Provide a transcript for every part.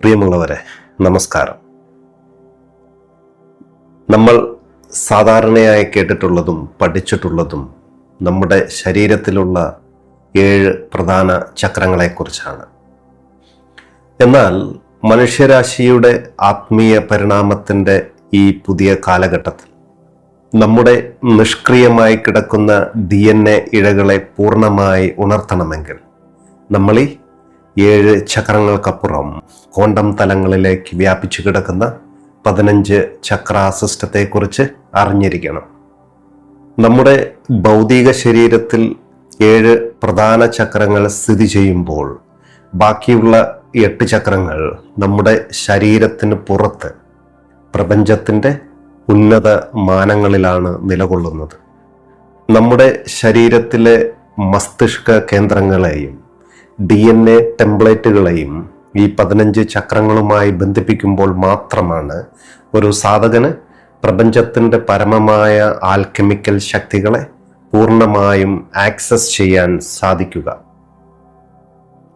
പ്രിയമുള്ളവരെ, നമസ്കാരം. നമ്മൾ സാധാരണയായി കേട്ടിട്ടുള്ളതും പഠിച്ചിട്ടുള്ളതും നമ്മുടെ ശരീരത്തിലുള്ള 7 പ്രധാന ചക്രങ്ങളെക്കുറിച്ചാണ്. എന്നാൽ മനുഷ്യരാശിയുടെ ആത്മീയ പരിണാമത്തിൻ്റെ ഈ പുതിയ കാലഘട്ടത്തിൽ നമ്മുടെ നിഷ്ക്രിയമായി കിടക്കുന്ന DNA ഇഴകളെ പൂർണ്ണമായി ഉണർത്തണമെങ്കിൽ നമ്മൾ ഈ 7 ചക്രങ്ങൾക്കപ്പുറം ക്വാണ്ടം തലങ്ങളിലേക്ക് വ്യാപിച്ചു കിടക്കുന്ന 15 ചക്ര സിസ്റ്റത്തെക്കുറിച്ച് അറിഞ്ഞിരിക്കണം. നമ്മുടെ ഭൗതിക ശരീരത്തിൽ 7 പ്രധാന ചക്രങ്ങൾ സ്ഥിതി ചെയ്യുമ്പോൾ ബാക്കിയുള്ള 8 ചക്രങ്ങൾ നമ്മുടെ ശരീരത്തിന് പുറത്ത് പ്രപഞ്ചത്തിൻ്റെ ഉന്നത മാനങ്ങളിലാണ് നിലകൊള്ളുന്നത്. നമ്മുടെ ശരീരത്തിലെ മസ്തിഷ്ക കേന്ദ്രങ്ങളെയും DNA ടെംപ്ലേറ്റുകളെയും ഈ 15 ചക്രങ്ങളുമായി ബന്ധിപ്പിക്കുമ്പോൾ മാത്രമാണ് ഒരു സാധകന് പ്രപഞ്ചത്തിൻ്റെ പരമമായ ആൽക്കെമിക്കൽ ശക്തികളെ പൂർണ്ണമായും ആക്സസ് ചെയ്യാൻ സാധിക്കുക.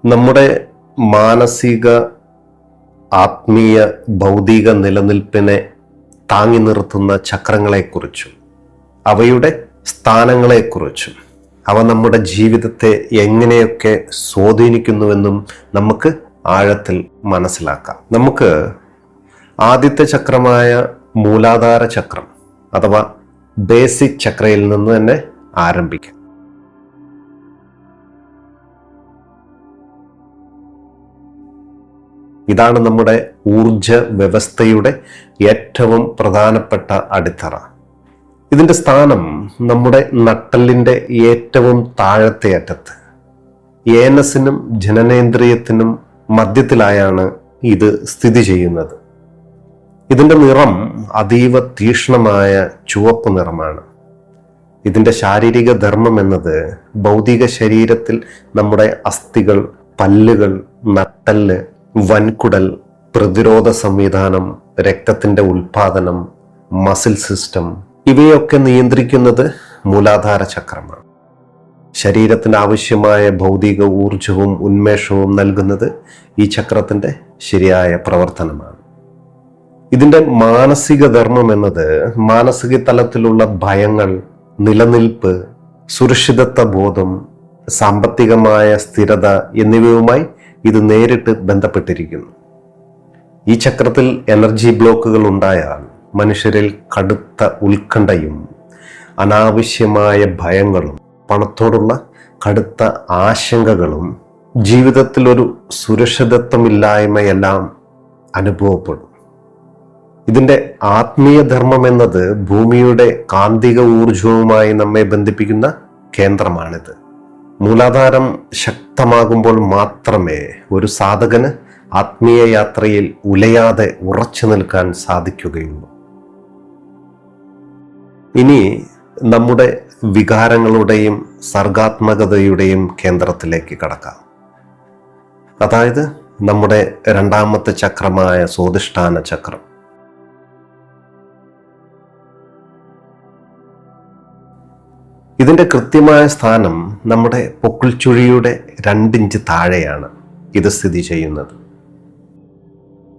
നമ്മുടെ മാനസിക, ആത്മീയ, ഭൗതിക നിലനിൽപ്പിനെ താങ്ങി നിർത്തുന്ന ചക്രങ്ങളെക്കുറിച്ചും അവയുടെ സ്ഥാനങ്ങളെക്കുറിച്ചും അവ നമ്മുടെ ജീവിതത്തെ എങ്ങനെയൊക്കെ സ്വാധീനിക്കുന്നുവെന്നും നമുക്ക് ആഴത്തിൽ മനസ്സിലാക്കാം. നമുക്ക് ആദ്യത്തെ ചക്രമായ മൂലാധാര ചക്രം അഥവാ ബേസിക് ചക്രയിൽ നിന്ന് തന്നെ ആരംഭിക്കാം. ഇതാണ് നമ്മുടെ ഊർജ വ്യവസ്ഥയുടെ ഏറ്റവും പ്രധാനപ്പെട്ട അടിത്തറ. ഇതിൻ്റെ സ്ഥാനം നമ്മുടെ നട്ടെല്ലിൻ്റെ ഏറ്റവും താഴത്തെ അറ്റത്ത്, ഏനസിനും ജനനേന്ദ്രിയത്തിനും മധ്യത്തിലായാണ് ഇത് സ്ഥിതി ചെയ്യുന്നത്. ഇതിൻ്റെ നിറം അതീവ തീക്ഷ്ണമായ ചുവപ്പ് നിറമാണ്. ഇതിൻ്റെ ശാരീരിക ധർമ്മം എന്നത് ഭൗതിക ശരീരത്തിൽ നമ്മുടെ അസ്ഥികൾ, പല്ലുകൾ, നട്ടെല്ല്, വൻകുടൽ, പ്രതിരോധ സംവിധാനം, രക്തത്തിൻ്റെ ഉൽപാദനം, മസിൽ സിസ്റ്റം ഇവയൊക്കെ നിയന്ത്രിക്കുന്നത് മൂലാധാര ചക്രമാണ്. ശരീരത്തിന് ആവശ്യമായ ഭൗതിക ഊർജവും ഉന്മേഷവും നൽകുന്നത് ഈ ചക്രത്തിൻ്റെ ശരിയായ പ്രവർത്തനമാണ്. ഇതിൻ്റെ മാനസിക ധർമ്മം എന്നത് മാനസിക തലത്തിലുള്ള ഭയങ്ങൾ, നിലനിൽപ്പ്, സുരക്ഷിതത്വ ബോധം, സാമ്പത്തികമായ സ്ഥിരത എന്നിവയുമായി ഇത് നേരിട്ട് ബന്ധപ്പെട്ടിരിക്കുന്നു. ഈ ചക്രത്തിൽ എനർജി ബ്ലോക്കുകൾ ഉണ്ടായാൽ മനുഷ്യരിൽ കടുത്ത ഉത്കണ്ഠയും അനാവശ്യമായ ഭയങ്ങളും പണത്തോടുള്ള കടുത്ത ആശങ്കകളും ജീവിതത്തിൽ ഒരു സുരക്ഷിതത്വമില്ലായ്മയെല്ലാം അനുഭവപ്പെടും. ഇതിൻ്റെ ആത്മീയ ധർമ്മം എന്നത് ഭൂമിയുടെ കാന്തിക ഊർജവുമായി നമ്മെ ബന്ധിപ്പിക്കുന്ന കേന്ദ്രമാണിത്. മൂലാധാരം ശക്തമാകുമ്പോൾ മാത്രമേ ഒരു സാധകന് ആത്മീയ യാത്രയിൽ ഉലയാതെ ഉറച്ചു നിൽക്കാൻ സാധിക്കുകയുള്ളൂ. ഇനി നമ്മുടെ വികാരങ്ങളുടെയും സർഗാത്മകതയുടെയും കേന്ദ്രത്തിലേക്ക് കടക്കാം. അതായത് നമ്മുടെ രണ്ടാമത്തെ ചക്രമായ സ്വാധിഷ്ഠാന ചക്രം. ഇതിൻ്റെ കൃത്യമായ സ്ഥാനം നമ്മുടെ പൊക്കിൾച്ചുഴിയുടെ 2 ഇഞ്ച് താഴെയാണ് ഇത് സ്ഥിതി ചെയ്യുന്നത്.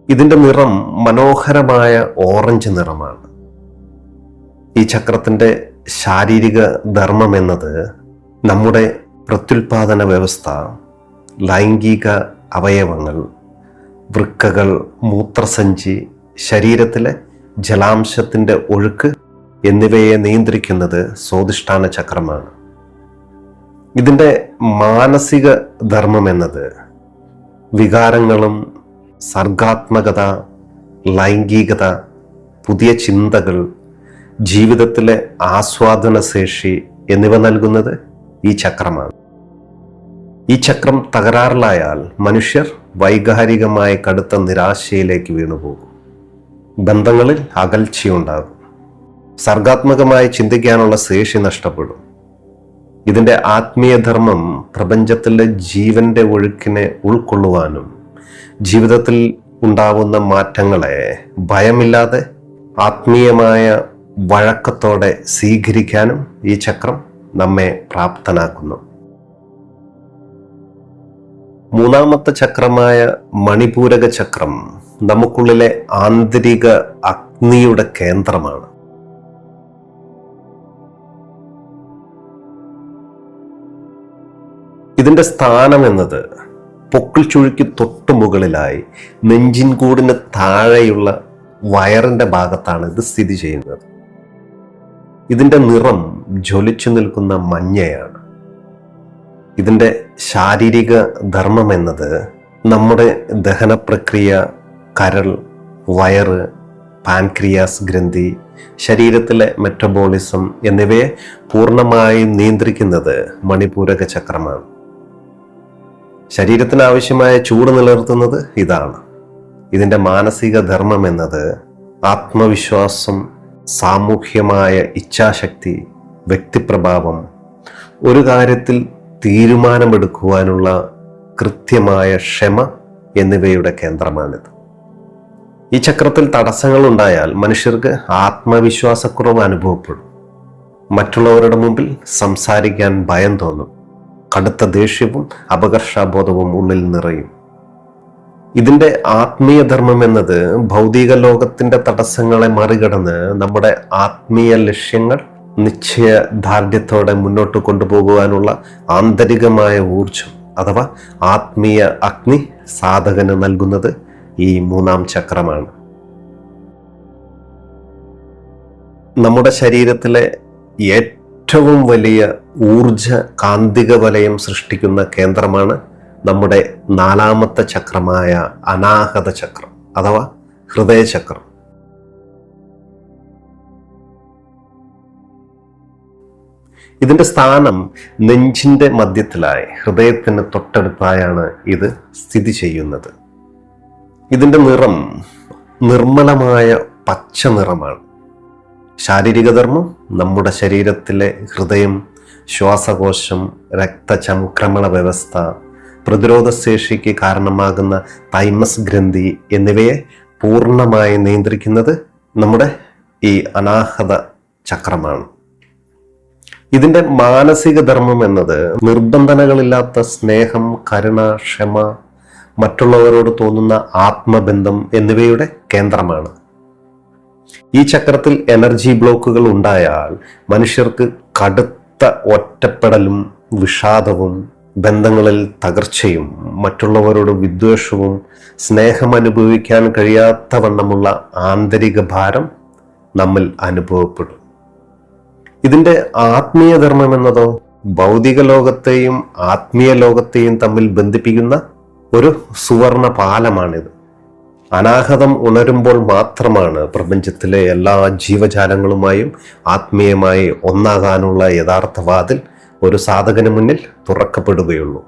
ഇതിൻ്റെ നിറം മനോഹരമായ ഓറഞ്ച് നിറമാണ്. ഈ ചക്രത്തിൻ്റെ ശാരീരിക ധർമ്മം എന്നത് നമ്മുടെ പ്രത്യുൽപാദന വ്യവസ്ഥ, ലൈംഗിക അവയവങ്ങൾ, വൃക്കകൾ, മൂത്രസഞ്ചി, ശരീരത്തിലെ ജലാംശത്തിൻ്റെ ഒഴുക്ക് എന്നിവയെ നിയന്ത്രിക്കുന്നത് സ്വാധിഷ്ഠാന ചക്രമാണ്. ഇതിൻ്റെ മാനസിക ധർമ്മം എന്നത് വികാരങ്ങളും സർഗാത്മകത, ലൈംഗികത, പുതിയ ചിന്തകൾ, ജീവിതത്തിലെ ആസ്വാദനശേഷി എന്നിവ നൽകുന്നത് ഈ ചക്രമാണ്. ഈ ചക്രം തകരാറിലായാൽ മനുഷ്യർ വൈകാരികമായ കടുത്ത നിരാശയിലേക്ക് വീണുപോകും. ബന്ധങ്ങളിൽ അകൽച്ചയുണ്ടാകും. സർഗാത്മകമായി ചിന്തിക്കാനുള്ള ശേഷി നഷ്ടപ്പെടും. ഇതിൻ്റെ ആത്മീയധർമ്മം പ്രപഞ്ചത്തിലെ ജീവന്റെ ഒഴുക്കിനെ ഉൾക്കൊള്ളുവാനും ജീവിതത്തിൽ ഉണ്ടാവുന്ന മാറ്റങ്ങളെ ഭയമില്ലാതെ ആത്മീയമായ വഴക്കത്തോടെ സ്വീകരിക്കാനും ഈ ചക്രം നമ്മെ പ്രാപ്തനാക്കുന്നു. മൂന്നാമത്തെ ചക്രമായ മണിപൂരക ചക്രം നമുക്കുള്ളിലെ ആന്തരിക അഗ്നിയുടെ കേന്ദ്രമാണ്. ഇതിന്റെ സ്ഥാനം എന്നത് പൊക്കിൾ ചുഴിക്ക് തൊട്ടു മുകളിലായി നെഞ്ചിൻ കൂടിന് താഴെയുള്ള വയറിന്റെ ഭാഗത്താണ് ഇത് സ്ഥിതി ചെയ്യുന്നത്. ഇതിന്റെ നിറം ജ്വലിച്ചു നിൽക്കുന്ന മഞ്ഞയാണ്. ഇതിന്റെ ശാരീരിക ധർമ്മം എന്നത് നമ്മുടെ ദഹന പ്രക്രിയ, കരൾ, വയറ്, പാൻക്രിയാസ് ഗ്രന്ഥി, ശരീരത്തിലെ മെറ്റബോളിസം എന്നിവയെ പൂർണ്ണമായി നിയന്ത്രിക്കുന്നത് മണിപൂരക ചക്രമാണ്. ശരീരത്തിന് ആവശ്യമായ ചൂട് നിലനിർത്തുന്നത് ഇതാണ്. ഇതിന്റെ മാനസിക ധർമ്മം എന്നത് ആത്മവിശ്വാസം, സാമൂഹ്യമായ ഇച്ഛാശക്തി, വ്യക്തിപ്രഭാവം, ഒരു കാര്യത്തിൽ തീരുമാനമെടുക്കുവാനുള്ള കൃത്യമായ ക്ഷമ എന്നിവയുടെ കേന്ദ്രമാണിത്. ഈ ചക്രത്തിൽ തടസ്സങ്ങൾ ഉണ്ടായാൽ മനുഷ്യർക്ക് ആത്മവിശ്വാസക്കുറവ് അനുഭവപ്പെടും. മറ്റുള്ളവരുടെ മുമ്പിൽ സംസാരിക്കാൻ ഭയം തോന്നും. കടുത്ത ദേഷ്യവും അപകർഷാബോധവും ഉള്ളിൽ നിറയും. ഇതിന്റെ ആത്മീയ ധർമ്മം എന്നത് ഭൗതിക ലോകത്തിന്റെ തടസ്സങ്ങളെ മറികടന്ന് നമ്മുടെ ആത്മീയ ലക്ഷ്യങ്ങൾ നിശ്ചയദാർഢ്യത്തോടെ മുന്നോട്ട് കൊണ്ടുപോകുവാനുള്ള ആന്തരികമായ ഊർജം അഥവാ ആത്മീയ അഗ്നി സാധകന് നൽകുന്നത് ഈ മൂന്നാം ചക്രമാണ്. നമ്മുടെ ശരീരത്തിലെ ഏറ്റവും വലിയ ഊർജ കാന്തിക വലയം സൃഷ്ടിക്കുന്ന കേന്ദ്രമാണ് നമ്മുടെ നാലാമത്തെ ചക്രമായ അനാഹത ചക്രം അഥവാ ഹൃദയചക്രം. ഇതിന്റെ സ്ഥാനം നെഞ്ചിന്റെ മധ്യത്തിലായി ഹൃദയത്തിന് തൊട്ടടുത്തായാണ് ഇത് സ്ഥിതി ചെയ്യുന്നത്. ഇതിന്റെ നിറം നിർമ്മലമായ പച്ച നിറമാണ്. ശാരീരിക ധർമ്മം നമ്മുടെ ശരീരത്തിലെ ഹൃദയം, ശ്വാസകോശം, രക്തചംക്രമണ വ്യവസ്ഥ, പ്രതിരോധശേഷിക്ക് കാരണമാകുന്ന തൈമസ് ഗ്രന്ഥി എന്നിവയെ പൂർണ്ണമായി നിയന്ത്രിക്കുന്നത് നമ്മുടെ ഈ അനാഹത ചക്രമാണ്. ഇതിന്റെ മാനസിക ധർമ്മം എന്നത് നിർബന്ധനകളില്ലാത്ത സ്നേഹം, കരുണ, ക്ഷമ, മറ്റുള്ളവരോട് തോന്നുന്ന ആത്മബന്ധം എന്നിവയുടെ കേന്ദ്രമാണ്. ഈ ചക്രത്തിൽ എനർജി ബ്ലോക്കുകൾ ഉണ്ടായാൽ മനുഷ്യർക്ക് കടുത്ത ഒറ്റപ്പെടലും വിഷാദവും, ബന്ധങ്ങളിൽ തകർച്ചയും, മറ്റുള്ളവരോട് വിദ്വേഷവും, സ്നേഹം അനുഭവിക്കാൻ കഴിയാത്തവണ്ണമുള്ള ആന്തരിക ഭാരം നമ്മിൽ അനുഭവപ്പെടും. ഇതിന്റെ ആത്മീയ ധർമ്മം എന്നതോ ഭൗതിക ലോകത്തെയും ആത്മീയ ലോകത്തെയും തമ്മിൽ ബന്ധിപ്പിക്കുന്ന ഒരു സുവർണ പാലമാണിത്. അനാഹതം ഉണരുമ്പോൾ മാത്രമാണ് പ്രപഞ്ചത്തിലെ എല്ലാ ജീവജാലങ്ങളുമായും ആത്മീയമായി ഒന്നാകാനുള്ള യഥാർത്ഥ വാതിൽ ഒരു സാധകന് മുന്നിൽ തുറക്കപ്പെടുകയുള്ളൂ.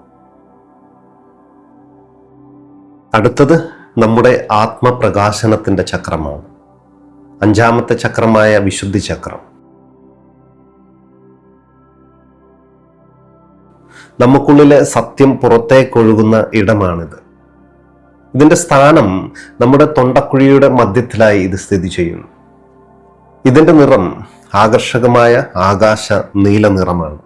അടുത്തത് നമ്മുടെ ആത്മപ്രകാശനത്തിന്റെ ചക്രമാണ്. അഞ്ചാമത്തെ ചക്രമായ വിശുദ്ധി ചക്രം. നമുക്കുള്ളിലെ സത്യം പുറത്തേക്കൊഴുകുന്ന ഇടമാണിത്. ഇതിന്റെ സ്ഥാനം നമ്മുടെ തൊണ്ടക്കുഴിയുടെ മധ്യത്തിലായി ഇത് സ്ഥിതി ചെയ്യുന്നു. ഇതിന്റെ നിറം ആകർഷകമായ ആകാശ നീല നിറമാണ്.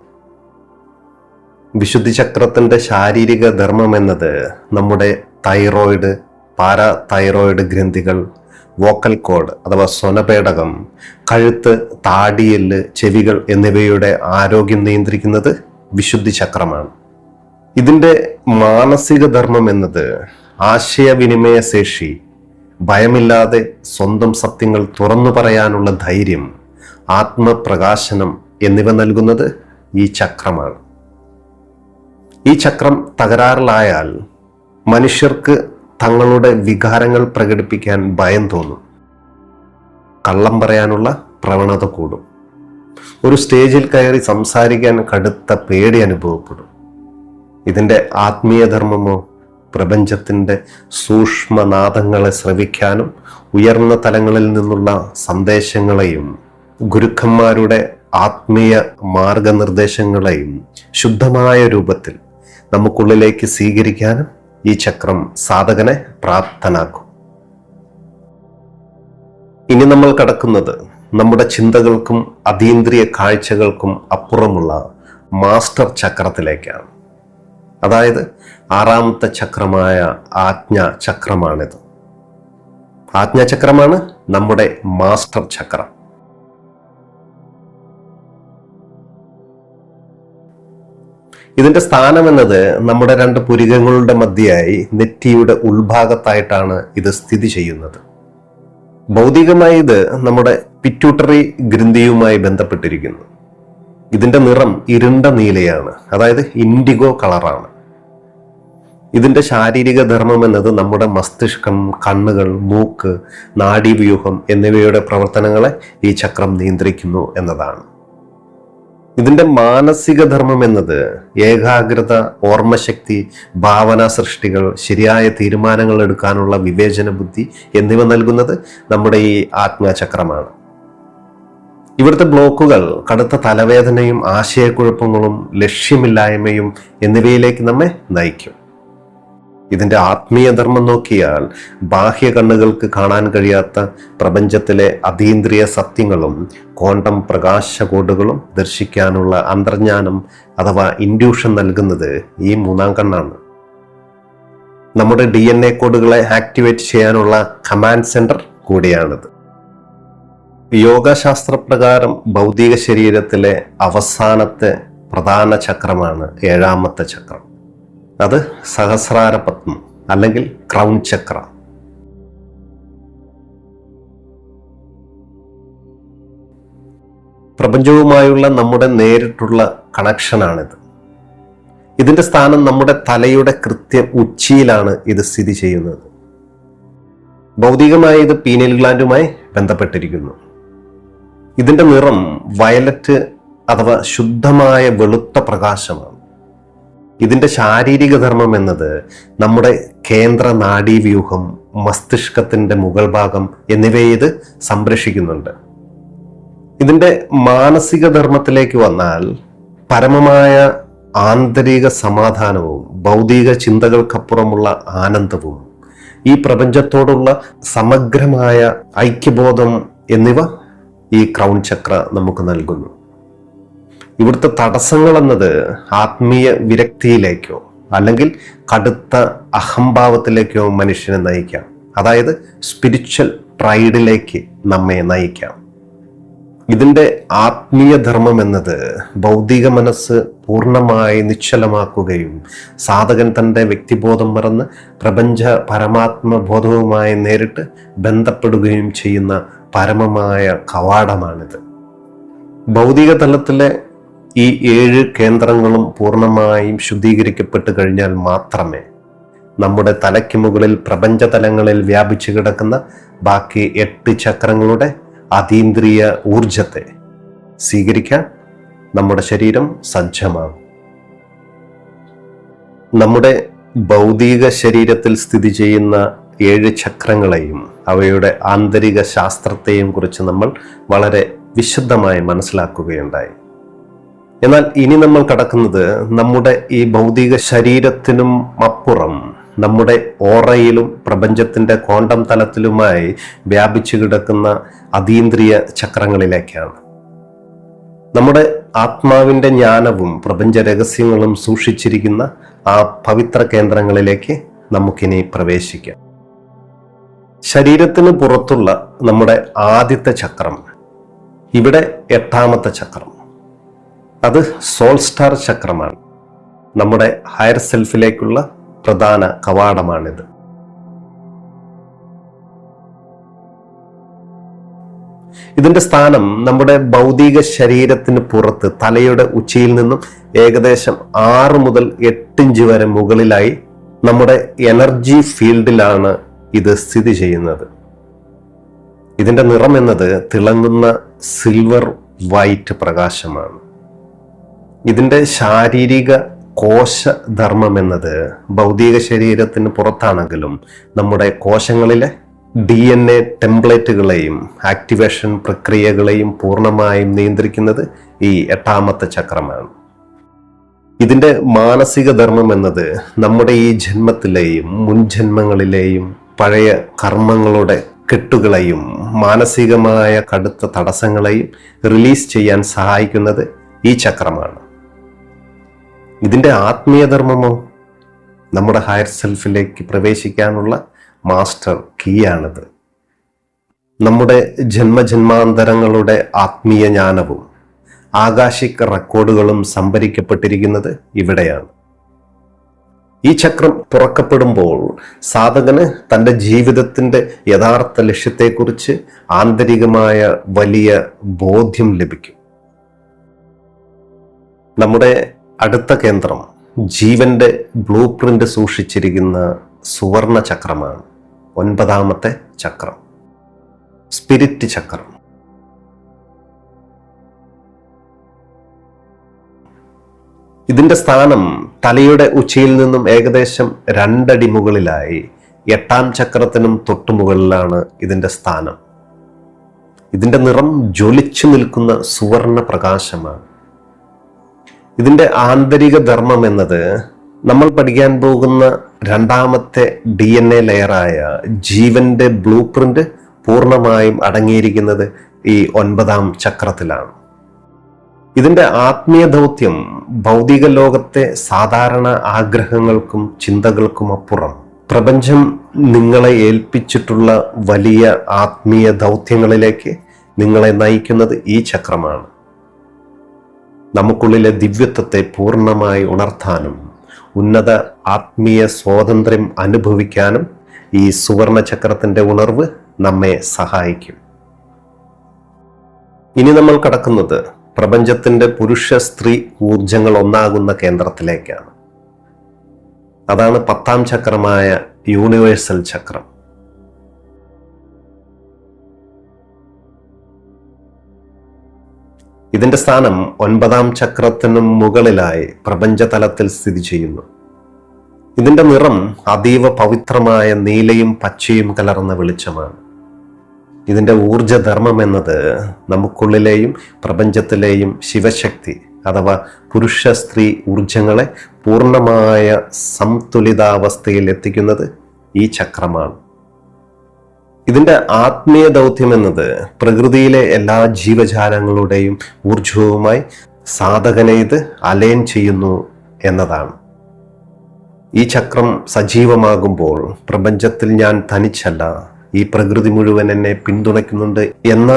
വിശുദ്ധി ചക്രത്തിന്റെ ശാരീരിക ധർമ്മം എന്നത് നമ്മുടെ തൈറോയിഡ്, പാരാതൈറോയിഡ് ഗ്രന്ഥികൾ, വോക്കൽ കോഡ് അഥവാ സ്വനപേടകം, കഴുത്ത്, താടിയെല്ല്, ചെവികൾ എന്നിവയുടെ ആരോഗ്യം നിയന്ത്രിക്കുന്നത് വിശുദ്ധി ചക്രമാണ്. ഇതിന്റെ മാനസിക ധർമ്മം എന്നത് ആശയവിനിമയ ശേഷി, ഭയമില്ലാതെ സ്വന്തം സത്യങ്ങൾ തുറന്നു പറയാനുള്ള ധൈര്യം, ആത്മപ്രകാശനം എന്നിവ നൽകുന്നത് ഈ ചക്രമാണ്. ഈ ചക്രം തകരാറിലായാൽ മനുഷ്യർക്ക് തങ്ങളുടെ വികാരങ്ങൾ പ്രകടിപ്പിക്കാൻ ഭയം തോന്നും. കള്ളം പറയാനുള്ള പ്രവണത കൂടും. ഒരു സ്റ്റേജിൽ കയറി സംസാരിക്കാൻ കടുത്ത പേടി അനുഭവപ്പെടും. ഇതിന്റെ ആത്മീയ ധർമ്മമോ പ്രപഞ്ചത്തിന്റെ സൂക്ഷ്മനാദങ്ങളെ ശ്രവിക്കാനും ഉയർന്ന തലങ്ങളിൽ നിന്നുള്ള സന്ദേശങ്ങളെയും ഗുരുക്കന്മാരുടെ ആത്മീയ മാർഗനിർദ്ദേശങ്ങളെയും ശുദ്ധമായ രൂപത്തിൽ നമുക്കുള്ളിലേക്ക് സ്വീകരിക്കാനും ഈ ചക്രം സാധകനെ പ്രാപ്തനാക്കും. ഇനി നമ്മൾ കടക്കുന്നത് നമ്മുടെ ചിന്തകൾക്കും അതീന്ദ്രിയ കാഴ്ചകൾക്കും അപ്പുറമുള്ള മാസ്റ്റർ ചക്രത്തിലേക്കാണ്. അതായത് ആറാമത്തെ ചക്രമായ ആജ്ഞാചക്രമാണിത്. ആജ്ഞാചക്രമാണ് നമ്മുടെ മാസ്റ്റർ ചക്രം. ഇതിന്റെ സ്ഥാനം എന്നത് നമ്മുടെ രണ്ട് പുരികങ്ങളുടെ മധ്യയായി നെറ്റിയുടെ ഉൾഭാഗത്തായിട്ടാണ് ഇത് സ്ഥിതി ചെയ്യുന്നത്. ഭൗതികമായി ഇത് നമ്മുടെ പിറ്റ്യൂട്ടറി ഗ്രന്ഥിയുമായി ബന്ധപ്പെട്ടിരിക്കുന്നു. ഇതിന്റെ നിറം ഇരുണ്ട നീലയാണ്, അതായത് ഇൻഡിഗോ കളറാണ്. ഇതിന്റെ ശാരീരിക ധർമ്മം എന്നത് നമ്മുടെ മസ്തിഷ്കം, കണ്ണുകൾ, മൂക്ക്, നാഡീവ്യൂഹം എന്നിവയുടെ പ്രവർത്തനങ്ങളെ ഈ ചക്രം നിയന്ത്രിക്കുന്നു എന്നതാണ്. ഇതിന്റെ മാനസിക ധർമ്മം എന്നത് ഏകാഗ്രത, ഓർമ്മശക്തി, ഭാവനാ സൃഷ്ടികൾ, ശരിയായ തീരുമാനങ്ങൾ എടുക്കാനുള്ള വിവേചന ബുദ്ധി എന്നിവ നൽകുന്നത് നമ്മുടെ ഈ ആജ്ഞാചക്രമാണ്. ഇവിടുത്തെ ബ്ലോക്കുകൾ കടുത്ത തലവേദനയും ആശയക്കുഴപ്പങ്ങളും ലക്ഷ്യമില്ലായ്മയും എന്നിവയിലേക്ക് നമ്മെ നയിക്കും. ഇതിന്റെ ആത്മീയ ധർമ്മം നോക്കിയാൽ ബാഹ്യ കണ്ണുകൾക്ക് കാണാൻ കഴിയാത്ത പ്രപഞ്ചത്തിലെ അതീന്ദ്രിയ സത്യങ്ങളും ക്വാണ്ടം പ്രകാശ കോഡുകളും ദർശിക്കാനുള്ള അന്തർജ്ഞാനം അഥവാ ഇൻഡ്യൂഷൻ നൽകുന്നത് ഈ മൂന്നാം കണ്ണാണ്. നമ്മുടെ DNA കോഡുകളെ ആക്ടിവേറ്റ് ചെയ്യാനുള്ള കമാൻഡ് സെന്റർ കൂടിയാണിത്. യോഗശാസ്ത്രപ്രകാരം ഭൗതിക ശരീരത്തിലെ അവസാനത്തെ പ്രധാന ചക്രമാണ് ഏഴാമത്തെ ചക്രം. അത് സഹസ്രാര പത്മം അല്ലെങ്കിൽ ക്രൗൺ ചക്ര. പ്രപഞ്ചവുമായുള്ള നമ്മുടെ നേരിട്ടുള്ള കണക്ഷനാണിത്. ഇതിന്റെ സ്ഥാനം നമ്മുടെ തലയുടെ കൃത്യം ഉച്ചിയിലാണ് ഇത് സ്ഥിതി ചെയ്യുന്നത്. ഭൗതികമായി ഇത് പീനിയൽ ഗ്ലാൻഡുമായി ബന്ധപ്പെട്ടിരിക്കുന്നു. ഇതിന്റെ നിറം വയലറ്റ് അഥവാ ശുദ്ധമായ വെളുത്ത പ്രകാശമാണ്. ഇതിന്റെ ശാരീരിക ധർമ്മം എന്നത് നമ്മുടെ കേന്ദ്ര നാഡീവ്യൂഹം, മസ്തിഷ്കത്തിന്റെ മുകൾ ഭാഗം എന്നിവയെ ഇത് സംരക്ഷിക്കുന്നുണ്ട്. ഇതിന്റെ മാനസിക ധർമ്മത്തിലേക്ക് വന്നാൽ പരമമായ ആന്തരിക സമാധാനവും ഭൗതിക ചിന്തകൾക്കപ്പുറമുള്ള ആനന്ദവും ഈ പ്രപഞ്ചത്തോടുള്ള സമഗ്രമായ ഐക്യബോധം എന്നിവ ഈ ക്രൗൺ ചക്ര നമുക്ക് നൽകുന്നു. ഇവിടുത്തെ തടസ്സങ്ങൾ എന്നത് ആത്മീയ വിരക്തിയിലേക്കോ അല്ലെങ്കിൽ കടുത്ത അഹംഭാവത്തിലേക്കോ മനുഷ്യനെ നയിക്കാം. അതായത് സ്പിരിച്വൽ പ്രൈഡിലേക്ക് നമ്മെ നയിക്കാം. ഇതിന്റെ ആത്മീയ ധർമ്മം എന്നത് ഭൗതിക മനസ്സ് പൂർണ്ണമായി നിശ്ചലമാക്കുകയും സാധകൻ തൻ്റെ വ്യക്തിബോധം മറന്ന് പ്രപഞ്ച പരമാത്മബോധവുമായി നേരിട്ട് ബന്ധപ്പെടുകയും ചെയ്യുന്ന പരമമായ കവാടമാണിത്. ഭൗതിക തലത്തിലെ ഈ 7 കേന്ദ്രങ്ങളും പൂർണ്ണമായും ശുദ്ധീകരിക്കപ്പെട്ട് കഴിഞ്ഞാൽ മാത്രമേ നമ്മുടെ തലയ്ക്ക് മുകളിൽ പ്രപഞ്ചതലങ്ങളിൽ വ്യാപിച്ചു കിടക്കുന്ന ബാക്കി 8 ചക്രങ്ങളുടെ അതീന്ദ്രിയ ഊർജത്തെ സ്വീകരിക്കാൻ നമ്മുടെ ശരീരം സജ്ജമാകും. നമ്മുടെ ഭൗതിക ശരീരത്തിൽ സ്ഥിതി ചെയ്യുന്ന 7 ചക്രങ്ങളെയും അവയുടെ ആന്തരിക ശാസ്ത്രത്തെയും കുറിച്ച് നമ്മൾ വളരെ വിശദമായി മനസ്സിലാക്കുകയുണ്ടായി. എന്നാൽ ഇനി നമ്മൾ കടക്കുന്നത് നമ്മുടെ ഈ ഭൗതിക ശരീരത്തിനും അപ്പുറം നമ്മുടെ ഓറയിലും പ്രപഞ്ചത്തിന്റെ ക്വാണ്ടം തലത്തിലുമായി വ്യാപിച്ചു കിടക്കുന്ന അതീന്ദ്രിയ ചക്രങ്ങളിലേക്കാണ്. നമ്മുടെ ആത്മാവിന്റെ ജ്ഞാനവും പ്രപഞ്ച രഹസ്യങ്ങളും സൂക്ഷിച്ചിരിക്കുന്ന ആ പവിത്ര കേന്ദ്രങ്ങളിലേക്ക് നമുക്കിനി പ്രവേശിക്കാം. ശരീരത്തിന് പുറത്തുള്ള നമ്മുടെ ആദ്യത്തെ ചക്രം, ഇവിടെ 8ാമത്തെ ചക്രം, അത് സോൾ സ്റ്റാർ ചക്രമാണ്. നമ്മുടെ ഹയർ സെൽഫിലേക്കുള്ള പ്രധാന കവാടമാണിത്. ഇതിന്റെ സ്ഥാനം നമ്മുടെ ഭൗതിക ശരീരത്തിന് പുറത്ത് തലയുടെ ഉച്ചിയിൽ നിന്നും ഏകദേശം 6 മുതൽ 8 ഇഞ്ച് വരെ മുകളിലായി നമ്മുടെ എനർജി ഫീൽഡിലാണ് ഇത് സ്ഥിതി ചെയ്യുന്നത്. ഇതിന്റെ നിറം എന്നത് തിളങ്ങുന്ന സിൽവർ വൈറ്റ് പ്രകാശമാണ്. ഇതിന്റെ ശാരീരിക കോശധർമ്മം എന്നത് ഭൗതിക ശരീരത്തിന് പുറത്താണെങ്കിലും നമ്മുടെ കോശങ്ങളിലെ DNA ടെംപ്ലേറ്റുകളെയും ആക്ടിവേഷൻ പ്രക്രിയകളെയും പൂർണ്ണമായും നിയന്ത്രിക്കുന്നത് ഈ 8ാമത്തെ ചക്രമാണ്. ഇതിന്റെ മാനസിക ധർമ്മം എന്നത് നമ്മുടെ ഈ ജന്മത്തിലെയും മുൻജന്മങ്ങളിലെയും പഴയ കർമ്മങ്ങളുടെ കെട്ടുകളെയും മാനസികമായ കടുത്ത തടസ്സങ്ങളെയും റിലീസ് ചെയ്യാൻ സഹായിക്കുന്നത് ഈ ചക്രമാണ്. ഇതിന്റെ ആത്മീയ ധർമ്മമോ നമ്മുടെ ഹയർ സെൽഫിലേക്ക് പ്രവേശിക്കാനുള്ള മാസ്റ്റർ കീ ആണിത്. നമ്മുടെ ജന്മജന്മാന്തരങ്ങളുടെ ആത്മീയ ജ്ഞാനവും ആകാശിക് റെക്കോർഡുകളും സംഭരിക്കപ്പെട്ടിരിക്കുന്നത് ഇവിടെയാണ്. ഈ ചക്രം തുറക്കപ്പെടുമ്പോൾ സാധകന് തൻ്റെ ജീവിതത്തിൻ്റെ യഥാർത്ഥ ലക്ഷ്യത്തെക്കുറിച്ച് ആന്തരികമായ വലിയ ബോധ്യം ലഭിക്കും. നമ്മുടെ അടുത്ത കേന്ദ്രം ജീവന്റെ ബ്ലൂ പ്രിന്റ് സൂക്ഷിച്ചിരിക്കുന്ന സുവർണ ചക്രമാണ്. 9ാമത്തെ ചക്രം, സ്പിരിറ്റ് ചക്രം. ഇതിന്റെ സ്ഥാനം തലയുടെ ഉച്ചിയിൽ നിന്നും ഏകദേശം 2 അടി മുകളിലായി 8ാം ചക്രത്തിനും തൊട്ടുമുകളിലാണ് ഇതിന്റെ സ്ഥാനം. ഇതിന്റെ നിറം ജ്വലിച്ചു നിൽക്കുന്ന സുവർണ പ്രകാശമാണ്. ഇതിന്റെ ആന്തരിക ധർമ്മം എന്നത് നമ്മൾ പഠിക്കാൻ പോകുന്ന 2ാമത്തെ DNA ലെയറായ ജീവന്റെ ബ്ലൂ പ്രിന്റ് പൂർണ്ണമായും അടങ്ങിയിരിക്കുന്നത് ഈ 9ാം ചക്രത്തിലാണ്. ഇതിന്റെ ആത്മീയ ദൗത്യം ഭൗതിക ലോകത്തെ സാധാരണ ആഗ്രഹങ്ങൾക്കും ചിന്തകൾക്കും അപ്പുറം പ്രപഞ്ചം നിങ്ങളെ ഏൽപ്പിച്ചിട്ടുള്ള വലിയ ആത്മീയ ദൗത്യങ്ങളിലേക്ക് നിങ്ങളെ നയിക്കുന്നത് ഈ ചക്രമാണ്. നമുക്കുള്ളിലെ ദിവ്യത്വത്തെ പൂർണ്ണമായി ഉണർത്താനും ഉന്നത ആത്മീയ സ്വാതന്ത്ര്യം അനുഭവിക്കാനും ഈ സുവർണ ചക്രത്തിന്റെ ഉണർവ് നമ്മെ സഹായിക്കും. ഇനി നമ്മൾ കടക്കുന്നത് പ്രപഞ്ചത്തിന്റെ പുരുഷ സ്ത്രീ ഊർജങ്ങൾ ഒന്നാകുന്ന കേന്ദ്രത്തിലേക്കാണ്. അതാണ് 10ാം ചക്രമായ യൂണിവേഴ്സൽ ചക്രം. ഇതിന്റെ സ്ഥാനം 9ാം ചക്രത്തിനും മുകളിലായി പ്രപഞ്ചതലത്തിൽ സ്ഥിതി ചെയ്യുന്നു. ഇതിന്റെ നിറം അതീവ പവിത്രമായ നീലയും പച്ചയും കലർന്ന വെളിച്ചമാണ്. ഇതിന്റെ ഊർജധർമ്മം എന്നത് നമുക്കുള്ളിലെയും പ്രപഞ്ചത്തിലെയും ശിവശക്തി അഥവാ പുരുഷ സ്ത്രീ ഊർജങ്ങളെ പൂർണ്ണമായ സംതുലിതാവസ്ഥയിൽ എത്തിക്കുന്നത് ഈ ചക്രമാണ്. ഇതിന്റെ ആത്മീയ ദൗത്യം എന്നത് പ്രകൃതിയിലെ എല്ലാ ജീവജാലങ്ങളുടെയും ഊർജവുമായി സാധകനെ ഇത് അലൈൻ ചെയ്യുന്നു എന്നതാണ്. ഈ ചക്രം സജീവമാകുമ്പോൾ പ്രപഞ്ചത്തിൽ ഞാൻ തനിച്ചല്ല, ഈ പ്രകൃതി മുഴുവൻ എന്നെ പിന്തുണയ്ക്കുന്നുണ്ട് എന്ന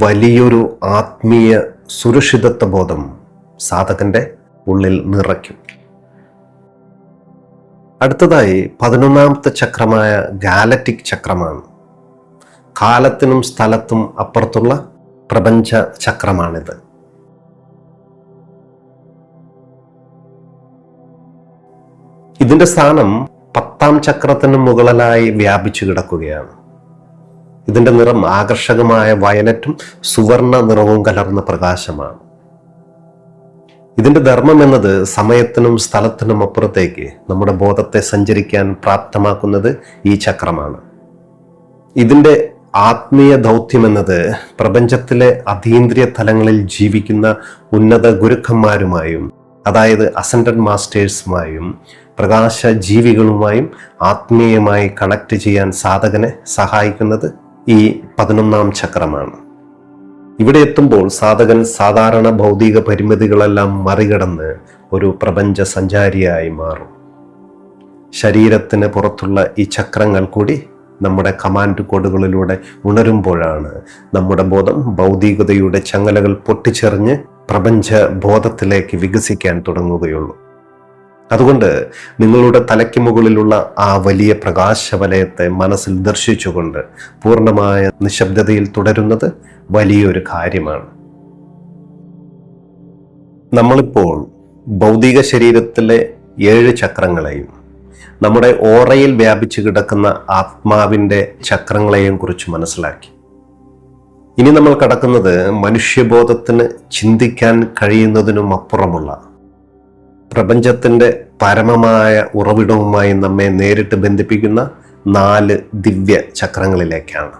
വലിയൊരു ആത്മീയ സുരക്ഷിതത്വ ബോധം സാധകന്റെ ഉള്ളിൽ നിറയ്ക്കും. അടുത്തതായി 11ാമത്തെ ചക്രമായ ഗാലക്റ്റിക് ചക്രമാണ്. കാലത്തിനും സ്ഥലത്തും അപ്പുറത്തുള്ള പ്രപഞ്ച ചക്രമാണിത്. ഇതിന്റെ സ്ഥാനം 10ാം ചക്രത്തിന് മുകളിലായി വ്യാപിച്ചു കിടക്കുകയാണ്. ഇതിന്റെ നിറം ആകർഷകമായ വയലറ്റും സുവർണ നിറവും കലർന്ന പ്രകാശമാണ്. ഇതിന്റെ ധർമ്മം എന്നത് സമയത്തിനും സ്ഥലത്തിനും അപ്പുറത്തേക്ക് നമ്മുടെ ബോധത്തെ സഞ്ചരിക്കാൻ പ്രാപ്തമാക്കുന്നത് ഈ ചക്രമാണ്. ഇതിന്റെ ആത്മീയ ദൗത്യം എന്നത് പ്രപഞ്ചത്തിലെ അതീന്ദ്രിയ തലങ്ങളിൽ ജീവിക്കുന്ന ഉന്നത ഗുരുക്കന്മാരുമായും അതായത് അസെൻഡഡ് മാസ്റ്റേഴ്സുമായും പ്രകാശ ജീവികളുമായും ആത്മീയമായി കണക്ട് ചെയ്യാൻ സാധകനെ സഹായിക്കുന്നത് ഈ 11ാം ചക്രമാണ്. ഇവിടെ എത്തുമ്പോൾ സാധകൻ സാധാരണ ഭൗതിക പരിമിതികളെല്ലാം മറികടന്ന് ഒരു പ്രപഞ്ച സഞ്ചാരിയായി മാറും. ശരീരത്തിന് പുറത്തുള്ള ഈ ചക്രങ്ങൾ കൂടി നമ്മുടെ കമാൻഡ് കോഡുകളിലൂടെ ഉണരുമ്പോഴാണ് നമ്മുടെ ബോധം ഭൗതികതയുടെ ചങ്ങലകൾ പൊട്ടിച്ചെറിഞ്ഞ് പ്രപഞ്ച ബോധത്തിലേക്ക് വികസിക്കാൻ തുടങ്ങുകയുള്ളൂ. അതുകൊണ്ട് നിങ്ങളുടെ തലയ്ക്ക് മുകളിലുള്ള ആ വലിയ പ്രകാശവലയത്തെ മനസ്സിൽ ദർശിച്ചുകൊണ്ട് പൂർണ്ണമായ നിശബ്ദതയിൽ തുടരുന്നത് വലിയൊരു കാര്യമാണ്. നമ്മളിപ്പോൾ ഭൗതിക ശരീരത്തിലെ 7 ചക്രങ്ങളെയും നമ്മുടെ ഓറയിൽ വ്യാപിച്ചു കിടക്കുന്ന ആത്മാവിൻ്റെ ചക്രങ്ങളെയും കുറിച്ച് മനസ്സിലാക്കി. ഇനി നമ്മൾ കടക്കുന്നത് മനുഷ്യബോധത്തിന് ചിന്തിക്കാൻ കഴിയുന്നതിനും അപ്പുറമുള്ള പ്രപഞ്ചത്തിൻ്റെ പരമമായ ഉറവിടവുമായി നമ്മെ നേരിട്ട് ബന്ധിപ്പിക്കുന്ന 4 ദിവ്യ ചക്രങ്ങളിലേക്കാണ്.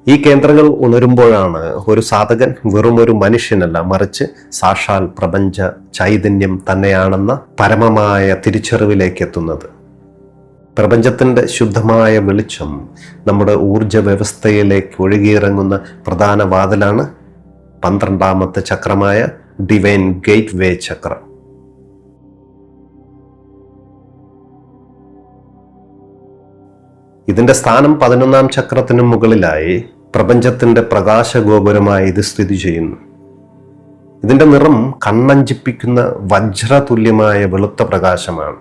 ഈ കേന്ദ്രങ്ങൾ ഉണരുമ്പോഴാണ് ഒരു സാധകൻ വെറുമൊരു മനുഷ്യനല്ല, മറിച്ച് സാക്ഷാൽ പ്രപഞ്ച ചൈതന്യം തന്നെയാണെന്ന പരമമായ തിരിച്ചറിവിലേക്ക് എത്തുന്നത്. പ്രപഞ്ചത്തിൻ്റെ ശുദ്ധമായ വെളിച്ചം നമ്മുടെ ഊർജ വ്യവസ്ഥയിലേക്ക് ഒഴുകിയിറങ്ങുന്ന പ്രധാന വാതിലാണ് 12ാമത്തെ ചക്രമായ ഡിവൈൻ ഗേറ്റ് വേ ചക്രം. ഇതിന്റെ സ്ഥാനം 11ാം ചക്രത്തിന് മുകളിലായി പ്രപഞ്ചത്തിന്റെ പ്രകാശഗോപുരമായി ഇത് സ്ഥിതി ചെയ്യുന്നു. ഇതിന്റെ നിറം കണ്ണഞ്ചിപ്പിക്കുന്ന വജ്രതുല്യമായ വെളുത്ത പ്രകാശമാണ്.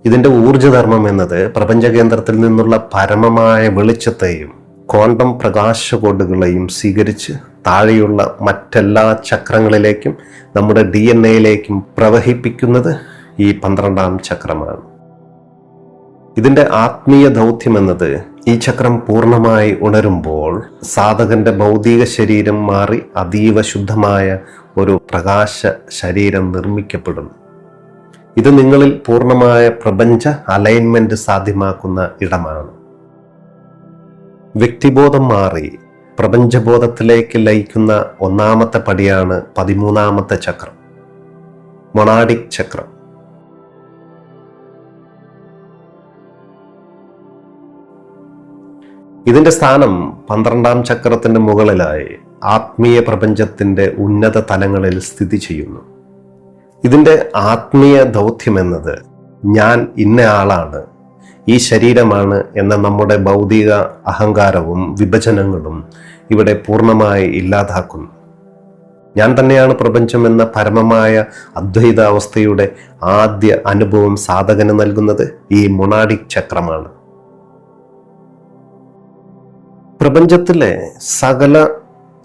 ഇതിന്റെ ഊർജധർമ്മം എന്നത് പ്രപഞ്ചകേന്ദ്രത്തിൽ നിന്നുള്ള പരമമായ വെളിച്ചത്തെയും ക്വാണ്ടം പ്രകാശകോഡുകളെയും സ്വീകരിച്ച് താഴെയുള്ള മറ്റെല്ലാ ചക്രങ്ങളിലേക്കും നമ്മുടെ DNA പ്രവഹിപ്പിക്കുന്നത് ഈ 12ാം ചക്രമാണ്. ഇതിന്റെ ആത്മീയ ദൗത്യം എന്നത് ഈ ചക്രം പൂർണ്ണമായി ഉണരുമ്പോൾ സാധകന്റെ ഭൗതിക ശരീരം മാറി അതീവ ശുദ്ധമായ ഒരു പ്രകാശ ശരീരം നിർമ്മിക്കപ്പെടുന്നു. ഇത് നിങ്ങളിൽ പൂർണ്ണമായ പ്രപഞ്ച അലൈൻമെന്റ് സാധ്യമാക്കുന്ന ഇടമാണ്. വ്യക്തിബോധം മാറി പ്രപഞ്ചബോധത്തിലേക്ക് ലയിക്കുന്ന ഒന്നാമത്തെ പടിയാണ് 13ാമത്തെ ചക്രം, മൊണാഡിക് ചക്രം. ഇതിന്റെ സ്ഥാനം 12ാം ചക്രത്തിന്റെ മുകളിലായി ആത്മീയ പ്രപഞ്ചത്തിന്റെ ഉന്നത തലങ്ങളിൽ സ്ഥിതി ചെയ്യുന്നു. ഇതിന്റെ ആത്മീയ ദൗത്യം എന്നത് ഞാൻ ഇന്നയാളാണ്, ഈ ശരീരമാണ് എന്ന നമ്മുടെ ഭൗതിക അഹങ്കാരവും വിഭജനങ്ങളും ഇവിടെ പൂർണ്ണമായി ഇല്ലാതാക്കുന്നു. ഞാൻ തന്നെയാണ് പ്രപഞ്ചം എന്ന പരമമായ അദ്വൈത അവസ്ഥയുടെ ആദ്യ അനുഭവം സാധകന് നൽകുന്നത് ഈ മൊണാഡിക് ചക്രമാണ്. പ്രപഞ്ചത്തിലെ സകല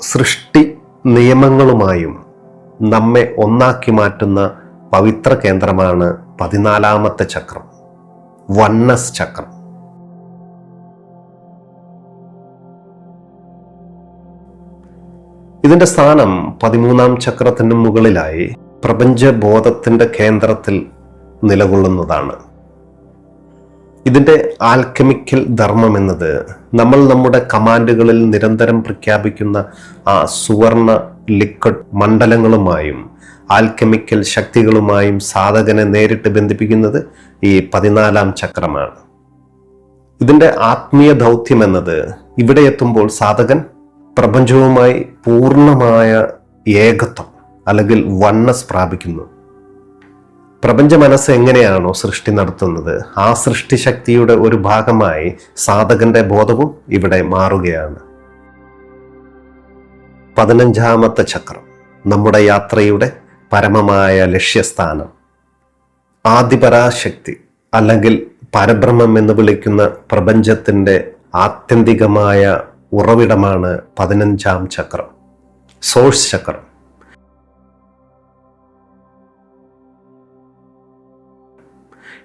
സൃഷ്ടി നിയമങ്ങളുമായും നമ്മെ ഒന്നാക്കി മാറ്റുന്ന പവിത്ര കേന്ദ്രമാണ് 14ാമത്തെ ചക്രം, വണ്ണസ് ചക്രം. ഇതിന്റെ സ്ഥാനം 13ാം ചക്രത്തിന് മുകളിലായി പ്രപഞ്ചബോധത്തിന്റെ കേന്ദ്രത്തിൽ നിലകൊള്ളുന്നതാണ്. ഇതിന്റെ ആൽക്കെമിക്കൽ ധർമ്മം എന്നത് നമ്മൾ നമ്മുടെ കമാൻഡുകളിൽ നിരന്തരം പ്രഖ്യാപിക്കുന്ന ആ സുവർണ ലിക്വിഡ് മണ്ഡലങ്ങളുമായും ആൽക്കെമിക്കൽ ശക്തികളുമായും സാധകനെ നേരിട്ട് ബന്ധിപ്പിക്കുന്നത് ഈ 14ാം ചക്രമാണ്. ഇതിന്റെ ആത്മീയ ദൗത്യം എന്നത് ഇവിടെ എത്തുമ്പോൾ സാധകൻ പ്രപഞ്ചവുമായി പൂർണ്ണമായ ഏകത്വം അല്ലെങ്കിൽ വണ്ണസ് പ്രാപിക്കുന്നു. പ്രപഞ്ച മനസ്സ് എങ്ങനെയാണോ സൃഷ്ടി നടത്തുന്നത്, ആ സൃഷ്ടിശക്തിയുടെ ഒരു ഭാഗമായി സാധകന്റെ ബോധവും ഇവിടെ മാറുകയാണ്. 15ാമത്തെ ചക്രം, നമ്മുടെ യാത്രയുടെ പരമമായ ലക്ഷ്യസ്ഥാനം, ആദിപരാശക്തി അല്ലെങ്കിൽ പരബ്രഹ്മം എന്ന് വിളിക്കുന്ന പ്രപഞ്ചത്തിന്റെ ആത്യന്തികമായ ഉറവിടമാണ് 15ാം ചക്രം, സോഴ്സ് ചക്രം.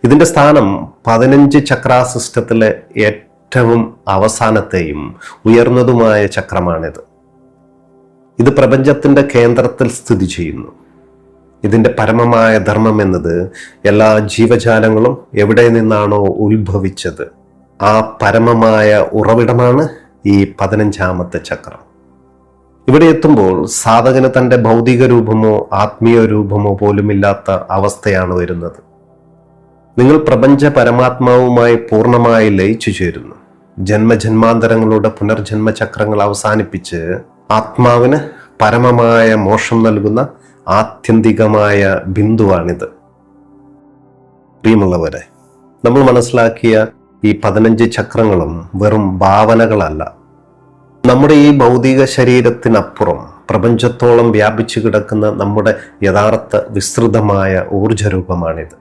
ഇതിന്റെ സ്ഥാനം 15 ചക്രാ സിസ്റ്റത്തിലെ ഏറ്റവും അവസാനത്തെയും ഉയർന്നതുമായ ചക്രമാണിത്. ഇത് പ്രപഞ്ചത്തിന്റെ കേന്ദ്രത്തിൽ സ്ഥിതി ചെയ്യുന്നു. ഇതിന്റെ പരമമായ ധർമ്മം എന്നത് എല്ലാ ജീവജാലങ്ങളും എവിടെ നിന്നാണോ ഉത്ഭവിച്ചത് ആ പരമമായ ഉറവിടമാണ് ഈ 15ാമത്തെ ചക്രം. ഇവിടെ എത്തുമ്പോൾ സാധകന് തന്റെ ഭൗതിക രൂപമോ ആത്മീയ രൂപമോ പോലുമില്ലാത്ത അവസ്ഥയാണ് വരുന്നത്. നിങ്ങൾ പ്രപഞ്ച പരമാത്മാവുമായി പൂർണ്ണമായി ലയിച്ചു ചേരുന്നു. ജന്മജന്മാന്തരങ്ങളുടെ പുനർജന്മ ചക്രങ്ങൾ അവസാനിപ്പിച്ച് ആത്മാവിന് പരമമായ മോക്ഷം നൽകുന്ന ആത്യന്തികമായ ബിന്ദുവാണിത്. പ്രിയമുള്ളവരെ, നമ്മൾ മനസ്സിലാക്കിയ ഈ 15 ചക്രങ്ങളും വെറും ഭാവനകളല്ല. നമ്മുടെ ഈ ഭൗതിക ശരീരത്തിനപ്പുറം പ്രപഞ്ചത്തോളം വ്യാപിച്ചു കിടക്കുന്ന നമ്മുടെ യഥാർത്ഥ വിസ്തൃതമായ ഊർജരൂപമാണിത്.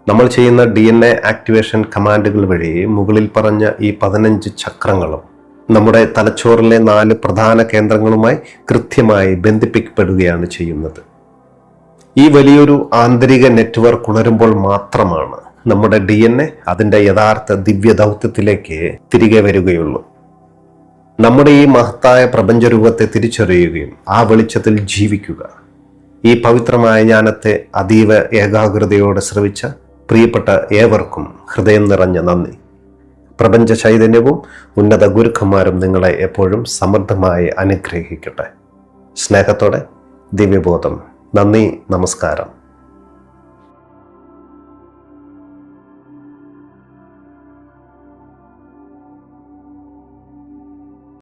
നമ്മൾ ചെയ്യുന്ന DNA ആക്ടിവേഷൻ കമാൻഡുകൾ വഴി മുകളിൽ പറഞ്ഞ ഈ 15 ചക്രങ്ങളും നമ്മുടെ തലച്ചോറിലെ 4 പ്രധാന കേന്ദ്രങ്ങളുമായി കൃത്യമായി ബന്ധിപ്പിക്കപ്പെടുകയാണ് ചെയ്യുന്നത്. ഈ വലിയൊരു ആന്തരിക നെറ്റ്വർക്ക് ഉണരുമ്പോൾ മാത്രമാണ് നമ്മുടെ DNA അതിൻ്റെ യഥാർത്ഥ ദിവ്യ ദൗത്യത്തിലേക്ക് തിരികെ വരികയുള്ളൂ. നമ്മുടെ ഈ മഹത്തായ പ്രപഞ്ചരൂപത്തെ തിരിച്ചറിയുകയും ആ വെളിച്ചത്തിൽ ജീവിക്കുക. ഈ പവിത്രമായ ജ്ഞാനത്തെ അതീവ ഏകാഗ്രതയോടെ ശ്രവിച്ച പ്രിയപ്പെട്ട ഏവർക്കും ഹൃദയം നിറഞ്ഞ നന്ദി. പ്രപഞ്ച ചൈതന്യവും ഉന്നത ഗുരുക്കന്മാരും നിങ്ങളെ എപ്പോഴും സമൃദ്ധമായി അനുഗ്രഹിക്കട്ടെ. സ്നേഹത്തോടെ ദിവ്യബോധം. നന്ദി, നമസ്കാരം.